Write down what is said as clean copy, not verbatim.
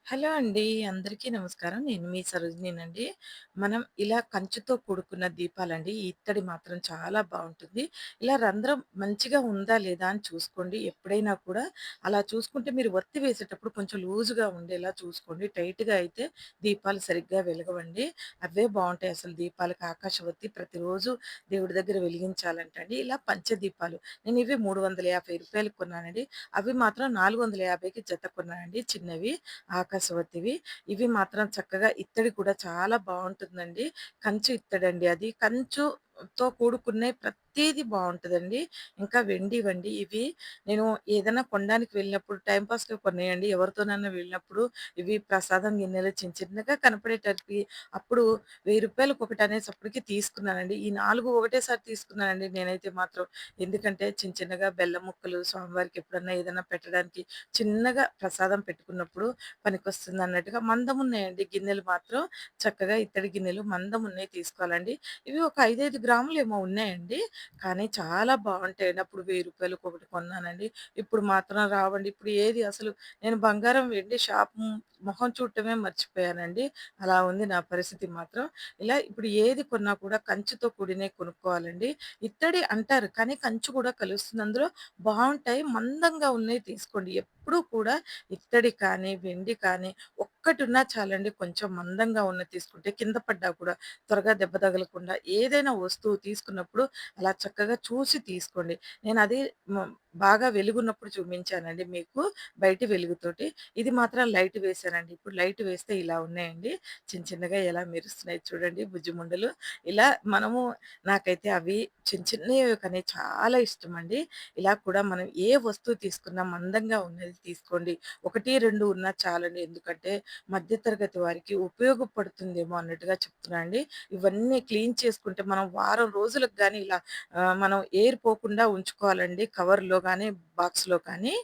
Hello అండి. అందరికీ నమస్కారం. నేను మీ సరోజినినండి. మనం ఇలా కంచుతో కూడుకున్న దీపాలండి, ఈ ఇత్తడి మాత్రం చాలా బావుంటుంది. ఇలా రంధ్రం మంచిగా ఉందా లేదా అని చూసుకోండి. ఎప్పుడైనా కూడా అలా చూసుకుంటే మీరు ఒత్తి వేసేటప్పుడు కొంచెం లూజుగా ఉండేలా చూసుకోండి. టైట్‌గా అయితే దీపాలు సరిగ్గా వెలగవండి. అవే బావుంటాయి అసలు దీపాలకి ఆకాశవత్తి ప్రతిరోజు దేవుడి దగ్గర వెలిగించాలంటే అండి, ఇలా పంచదీపాలు నేను ఇవి రూ. 350కి కొన్నానండి. అవి మాత్రం 450కి జత కొన్నానండి చిన్నవి. ఆకాశవత్తివి. ఇవి మాత్రం చక్కగా ఇత్తడి కూడా చాలా బావుంటుందండి. కంచు ఇత్తడండి అది. కంచుతో కూడుకున్నయి ప్రతీది బావుంటదండి. ఇంకా వెండివండి ఇవి. నేను ఏదైనా కొనడానికి వెళ్ళినప్పుడు టైమ్ పాస్‌గా కొన్నయండి. ఎవరితోనన్నా వెళ్ళినప్పుడు ఇవి ప్రసాదం గిన్నెలు చిన్న చిన్నగా కనపడేటటివి. అప్పుడు రూ. 1000 ఒకటనేసప్పటికి తీసుకున్నానండి. ఈ 4 ఒకటేసారి తీసుకున్నానండి నేనైతే మాత్రం. ఎందుకంటే చిన్న చిన్నగా బెల్లం ముక్కలు స్వామివారికి ఎప్పుడన్నా ఏదన్నా పెట్టడానికి చిన్నగా ప్రసాదం పెట్టుకున్నప్పుడు పనికొస్తుందన్నట్టుగా మందమున్నాయండి గిన్నెలు మాత్రం. చక్కగా ఇత్తడి గిన్నెలు మందమున్నయి తీసుకోవాలండి. ఇవి ఒక 5, 5 గ్రాములేమో ఉన్నాయండి. కానీ చాలా బావుంటాయండి. అప్పుడు రూ. 1000 ఒకటి కొన్నానండి. ఇప్పుడు మాత్రం రావండి. ఇప్పుడు ఏది అసలు నేను బంగారం, వెండి షాపు మొహం చూడటమే మర్చిపోయానండి. అలా ఉంది నా పరిస్థితి మాత్రం. ఇలా ఇప్పుడు ఏది కొన్నా కూడా కంచుతో కూడినయి కొనుక్కోవాలండి. ఇత్తడి అంటారు కానీ కంచు కూడా కలుస్తుంది అందులో. బావుంటాయి. మందంగా ఉన్నయి తీసుకోండి. ఎప్పుడూ కూడా ఇత్తడి కానీ, వెండి కానీ ఒక్కటున్నా చాలండి. కొంచెం మందంగా ఉన్నది తీసుకుంటే కింద పడ్డా కూడా త్వరగా దెబ్బ తగలకుండా ఏదైనా వస్తువు తీసుకున్నప్పుడు అలా చక్కగా చూసి తీసుకోండి. నేనది మ బాగా వెలుగున్నప్పుడు చూపించానండి మీకు బయటి వెలుగుతోటి. ఇది మాత్రం లైట్ వేశానండి. ఇప్పుడు లైట్ వేస్తే ఇలా ఉన్నాయండి. చిన్న చిన్నగా ఎలా మెరుస్తున్నాయి చూడండి బుజ్జిముండలు. ఇలా మనము నాకైతే అవి చిన్న చిన్నవి కానీ చాలా ఇష్టమండి. ఇలా కూడా మనం ఏ వస్తువు తీసుకున్నా మందంగా ఉన్నది తీసుకోండి. 1, 2 ఉన్నా చాలండి. ఎందుకంటే మధ్య తరగతి వారికి ఉపయోగపడుతుందేమో అన్నట్టుగా చెప్తున్నా అండి. ఇవన్నీ క్లీన్ చేసుకుంటే మనం వారం రోజులకు గాని ఇలా మనం ఎయిర్ పోకుండా ఉంచుకోవాలండి కవర్‌లో గాని, బాక్స్‌లో కానీ.